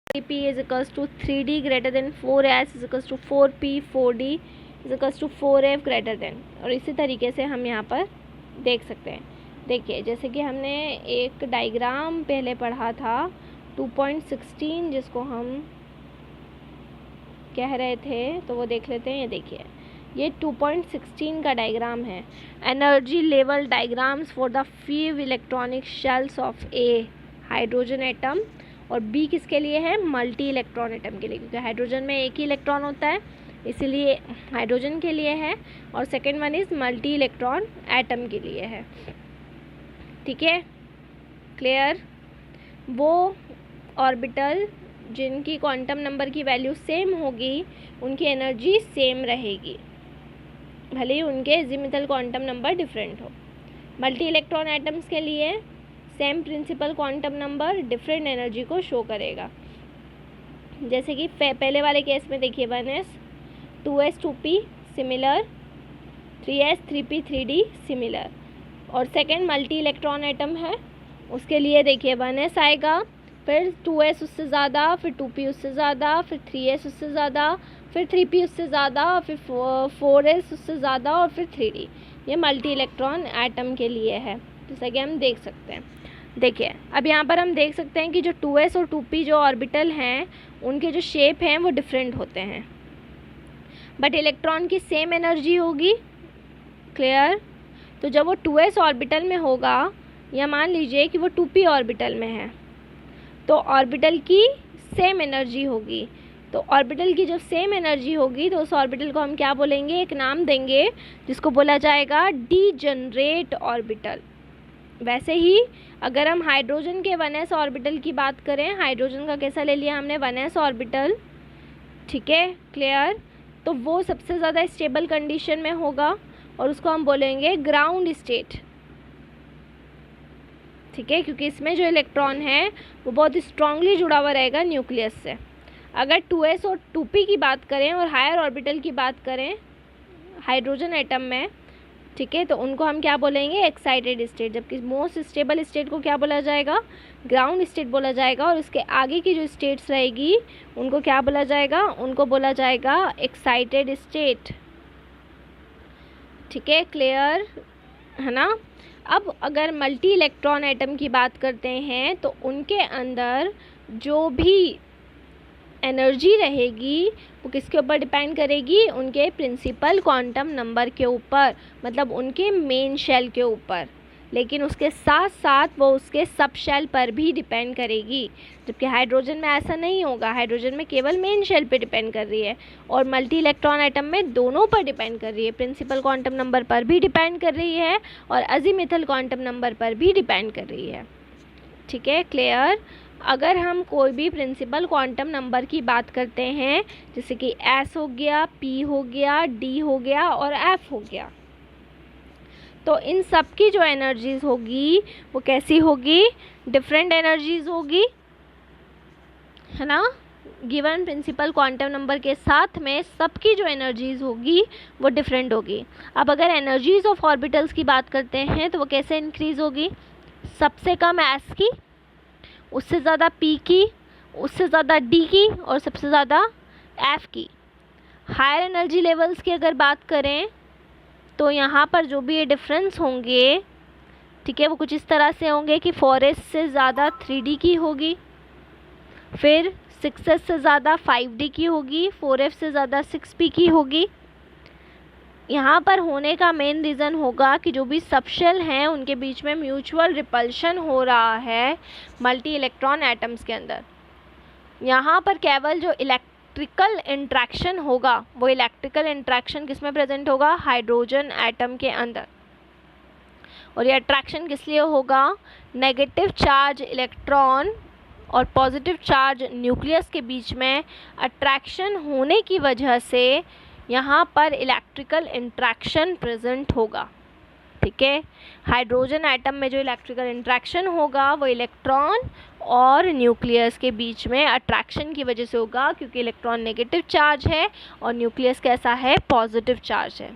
3p is equals to 3d greater than 4s is equals to 4p 4d is equals to 4f greater than. और इसी तरीके से हम यहाँ पर देख सकते हैं। देखिए जैसे कि हमने एक डायग्राम पहले पढ़ा था 2.16 जिसको हम कह रहे थे, तो वो देख लेते हैं। ये देखिए ये 2.16 का डायग्राम है। Energy level diagrams for the five electronic shells of a hydrogen atom, और बी किसके लिए है, मल्टी इलेक्ट्रॉन एटम के लिए, क्योंकि हाइड्रोजन में एक ही इलेक्ट्रॉन होता है इसीलिए हाइड्रोजन के लिए है, और second one is multi electron atom के लिए है। ठीक है, क्लियर। वो ऑर्बिटल जिनकी क्वांटम नंबर की वैल्यू सेम होगी उनकी एनर्जी सेम रहेगी, भले ही उनके अज़ीमुथल क्वांटम नंबर डिफरेंट हो। मल्टी इलेक्ट्रॉन एटम्स के लिए same principal quantum number different energy को शो करेगा। जैसे कि पहले वाले केस में देखिए 1s 2s 2p similar, 3s 3p 3d similar, और सेकेंड मल्टी इलेक्ट्रॉन एटम है उसके लिए देखिए 1s आएगा, फिर 2s उससे ज़्यादा, फिर 2p उससे ज़्यादा, फिर 3s उससे ज़्यादा, फिर 3p उससे ज़्यादा, फिर 4s उससे ज़्यादा, और फिर 3d। ये मल्टी इलेक्ट्रॉन एटम के लिए है, जैसा कि हम देख सकते हैं। देखिए अब यहाँ पर हम देख सकते हैं कि जो 2s और 2p जो ऑर्बिटल हैं उनके जो शेप हैं वो डिफरेंट होते हैं, बट इलेक्ट्रॉन की सेम एनर्जी होगी। क्लियर। तो जब वो 2s ऑर्बिटल में होगा, या मान लीजिए कि वो 2p ऑर्बिटल में है, तो ऑर्बिटल की सेम एनर्जी होगी। तो ऑर्बिटल की जब सेम एनर्जी होगी तो उस ऑर्बिटल को हम क्या बोलेंगे, एक नाम देंगे जिसको बोला जाएगा डीजनरेट ऑर्बिटल। वैसे ही अगर हम हाइड्रोजन के 1s ऑर्बिटल की बात करें, हाइड्रोजन का कैसा ले लिया हमने 1s ऑर्बिटल, ठीक है, क्लियर। तो वो सबसे ज़्यादा स्टेबल कंडीशन में होगा और उसको हम बोलेंगे ग्राउंड स्टेट। ठीक है, क्योंकि इसमें जो इलेक्ट्रॉन है वो बहुत स्ट्रांगली जुड़ा हुआ रहेगा न्यूक्लियस से। अगर 2s और 2p की बात करें और हायर ऑर्बिटल की बात करें हाइड्रोजन एटम में, ठीक है, तो उनको हम क्या बोलेंगे, एक्साइटेड स्टेट। जबकि मोस्ट स्टेबल स्टेट को क्या बोला जाएगा, ग्राउंड स्टेट बोला जाएगा, और इसके आगे की जो स्टेट्स रहेगी उनको क्या बोला जाएगा, उनको बोला जाएगा एक्साइटेड स्टेट। ठीक है, क्लियर है ना। अब अगर मल्टी इलेक्ट्रॉन एटम की बात करते हैं तो उनके अंदर जो भी एनर्जी रहेगी वो किसके ऊपर डिपेंड करेगी, उनके प्रिंसिपल क्वांटम नंबर के ऊपर, मतलब उनके मेन शेल के ऊपर, लेकिन उसके साथ साथ वो उसके सब शेल पर भी डिपेंड करेगी। जबकि हाइड्रोजन में ऐसा नहीं होगा, हाइड्रोजन में केवल मेन शेल पे डिपेंड कर रही है, और मल्टी इलेक्ट्रॉन एटम में दोनों पर डिपेंड कर रही है, प्रिंसिपल क्वांटम नंबर पर भी डिपेंड कर रही है और अज़ीमुथल क्वांटम नंबर पर भी डिपेंड कर रही है। ठीक है, क्लियर। अगर हम कोई भी प्रिंसिपल क्वांटम नंबर की बात करते हैं, जैसे कि s हो गया, p हो गया, d हो गया और f हो गया, तो इन सब की जो एनर्जीज होगी वो कैसी होगी, डिफरेंट एनर्जीज होगी, है ना। गिवन प्रिंसिपल क्वांटम नंबर के साथ में सबकी जो एनर्जीज होगी वो डिफरेंट होगी। अब अगर एनर्जीज ऑफ ऑर्बिटल्स की बात करते हैं तो वो कैसे इंक्रीज होगी, सबसे कम s की, उससे ज़्यादा p की, उससे ज़्यादा d की, और सबसे ज़्यादा f की। हायर एनर्जी लेवल्स की अगर बात करें तो यहाँ पर जो भी ये डिफरेंस होंगे, ठीक है, वो कुछ इस तरह से होंगे कि 4s से ज़्यादा 3d की होगी, फिर 6s से ज़्यादा 5d की होगी, 4f से ज़्यादा 6p की होगी। यहाँ पर होने का मेन रीज़न होगा कि जो भी सबशेल हैं उनके बीच में म्यूचुअल रिपल्शन हो रहा है मल्टी इलेक्ट्रॉन एटम्स के अंदर। यहाँ पर केवल जो इलेक्ट्रिकल इंट्रैक्शन होगा वो इलेक्ट्रिकल इंट्रैक्शन किस में प्रेजेंट होगा, हाइड्रोजन एटम के अंदर। और ये अट्रैक्शन किस लिए होगा, नेगेटिव चार्ज इलेक्ट्रॉन और पॉजिटिव चार्ज न्यूक्लियस के बीच में अट्रैक्शन होने की वजह से यहाँ पर इलेक्ट्रिकल इंट्रैक्शन प्रेजेंट होगा। ठीक है, हाइड्रोजन एटम में जो इलेक्ट्रिकल इंट्रैक्शन होगा वो इलेक्ट्रॉन और न्यूक्लियस के बीच में अट्रैक्शन की वजह से होगा, क्योंकि इलेक्ट्रॉन नेगेटिव चार्ज है और न्यूक्लियस कैसा है, पॉजिटिव चार्ज है।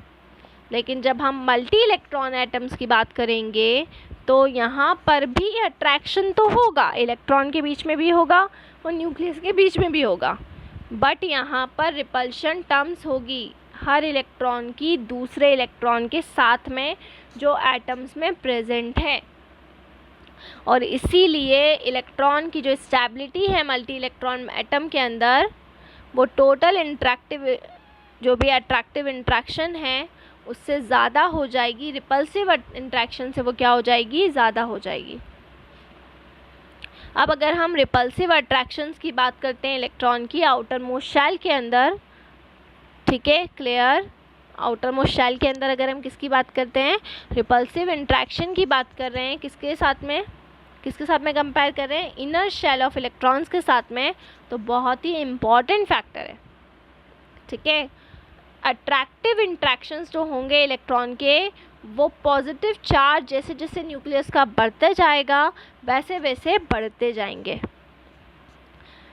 लेकिन जब हम मल्टी इलेक्ट्रॉन एटम्स की बात करेंगे तो यहाँ पर भी अट्रैक्शन तो होगा, इलेक्ट्रॉन के बीच में भी होगा और न्यूक्लियस के बीच में भी होगा, बट यहाँ पर रिपल्शन टर्म्स होगी हर इलेक्ट्रॉन की दूसरे इलेक्ट्रॉन के साथ में जो एटम्स में प्रेजेंट है। और इसीलिए इलेक्ट्रॉन की जो स्टेबिलिटी है मल्टी इलेक्ट्रॉन एटम के अंदर, वो टोटल इंटरेक्टिव जो भी अट्रैक्टिव इंट्रैक्शन है उससे ज़्यादा हो जाएगी, रिपल्सिव इंट्रैक्शन से वो क्या हो जाएगी, ज़्यादा हो जाएगी। अब अगर हम रिपल्सिव अट्रैक्शंस की बात करते हैं इलेक्ट्रॉन की आउटर मोस्ट शेल के अंदर, ठीक है, क्लियर, आउटर मोस्ट शेल के अंदर अगर हम किसकी बात करते हैं, रिपल्सिव इंट्रैक्शन की बात कर रहे हैं, किसके साथ में कंपेयर कर रहे हैं, इनर शेल ऑफ इलेक्ट्रॉन्स के साथ में, तो बहुत ही इम्पॉर्टेंट फैक्टर है, ठीक है। अट्रैक्टिव इंट्रैक्शंस जो होंगे इलेक्ट्रॉन के, वो पॉजिटिव चार्ज जैसे जैसे न्यूक्लियस का बढ़ते जाएगा वैसे वैसे बढ़ते जाएंगे।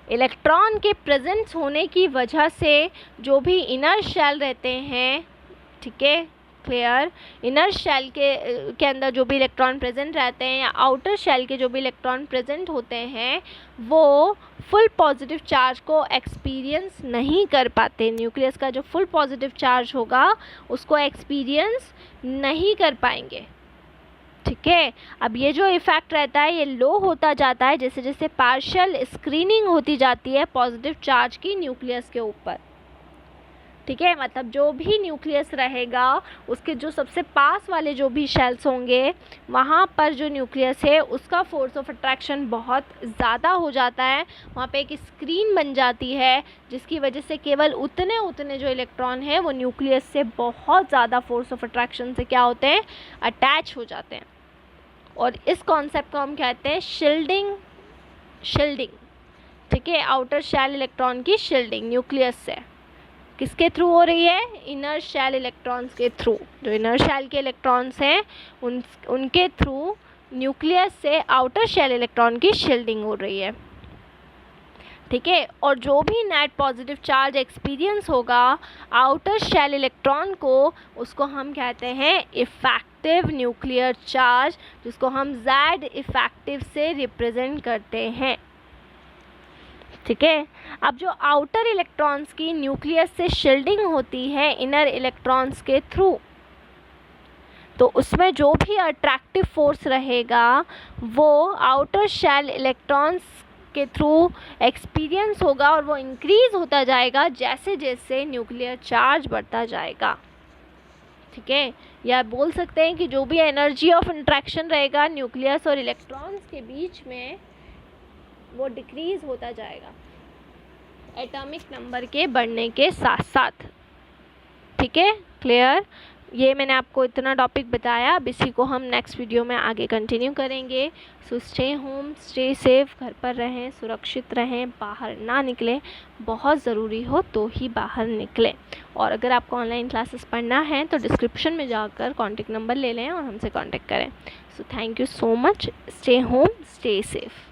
इलेक्ट्रॉन के प्रेजेंस होने की वजह से जो भी इनर शेल रहते हैं, ठीक है, क्लियर, इनर शेल के अंदर जो भी इलेक्ट्रॉन प्रेजेंट रहते हैं या आउटर शेल के जो भी इलेक्ट्रॉन प्रेजेंट होते हैं, वो फुल पॉजिटिव चार्ज को एक्सपीरियंस नहीं कर पाते। न्यूक्लियस का जो फुल पॉजिटिव चार्ज होगा उसको एक्सपीरियंस नहीं कर पाएंगे, ठीक है। अब ये जो इफ़ेक्ट रहता है ये लो होता जाता है जैसे जैसे पार्शियल स्क्रीनिंग होती जाती है पॉजिटिव चार्ज की न्यूक्लियस के ऊपर, ठीक है। मतलब जो भी न्यूक्लियस रहेगा उसके जो सबसे पास वाले जो भी शेल्स होंगे वहाँ पर जो न्यूक्लियस है उसका फोर्स ऑफ अट्रैक्शन बहुत ज़्यादा हो जाता है, वहाँ पे एक स्क्रीन बन जाती है जिसकी वजह से केवल उतने जो इलेक्ट्रॉन हैं वो न्यूक्लियस से बहुत ज़्यादा फोर्स ऑफ अट्रैक्शन से क्या होते हैं, अटैच हो जाते हैं। और इस कॉन्सेप्ट को हम कहते हैं शील्डिंग, ठीक है, आउटर शेल इलेक्ट्रॉन की शील्डिंग न्यूक्लियस से किसके थ्रू हो रही है, इनर शेल इलेक्ट्रॉन्स के थ्रू। जो इनर शेल के इलेक्ट्रॉन्स हैं उनके थ्रू न्यूक्लियस से आउटर शेल इलेक्ट्रॉन की शील्डिंग हो रही है, ठीक है। और जो भी नेट पॉजिटिव चार्ज एक्सपीरियंस होगा आउटर शेल इलेक्ट्रॉन को, उसको हम कहते हैं इफेक्टिव न्यूक्लियर चार्ज, जिसको हम Z इफेक्टिव से रिप्रेजेंट करते हैं, ठीक है। अब जो आउटर इलेक्ट्रॉन्स की न्यूक्लियस से शील्डिंग होती है इनर इलेक्ट्रॉन्स के थ्रू, तो उसमें जो भी अट्रैक्टिव फोर्स रहेगा वो आउटर शेल इलेक्ट्रॉन्स के थ्रू एक्सपीरियंस होगा और वो इंक्रीज़ होता जाएगा जैसे जैसे न्यूक्लियर चार्ज बढ़ता जाएगा, ठीक है। या बोल सकते हैं कि जो भी एनर्जी ऑफ इंट्रैक्शन रहेगा न्यूक्लियस और इलेक्ट्रॉन्स के बीच में वो डिक्रीज़ होता जाएगा एटॉमिक नंबर के बढ़ने के साथ साथ, ठीक है, क्लियर। ये मैंने आपको इतना टॉपिक बताया, अब इसी को हम नेक्स्ट वीडियो में आगे कंटिन्यू करेंगे। So stay home, stay safe, घर पर रहें, सुरक्षित रहें, बाहर ना निकलें, बहुत ज़रूरी हो तो ही बाहर निकलें। और अगर आपको ऑनलाइन क्लासेस पढ़ना है तो डिस्क्रिप्शन में जाकर कॉन्टेक्ट नंबर ले लें और हमसे कॉन्टेक्ट करें। So thank you so much, stay home, stay safe.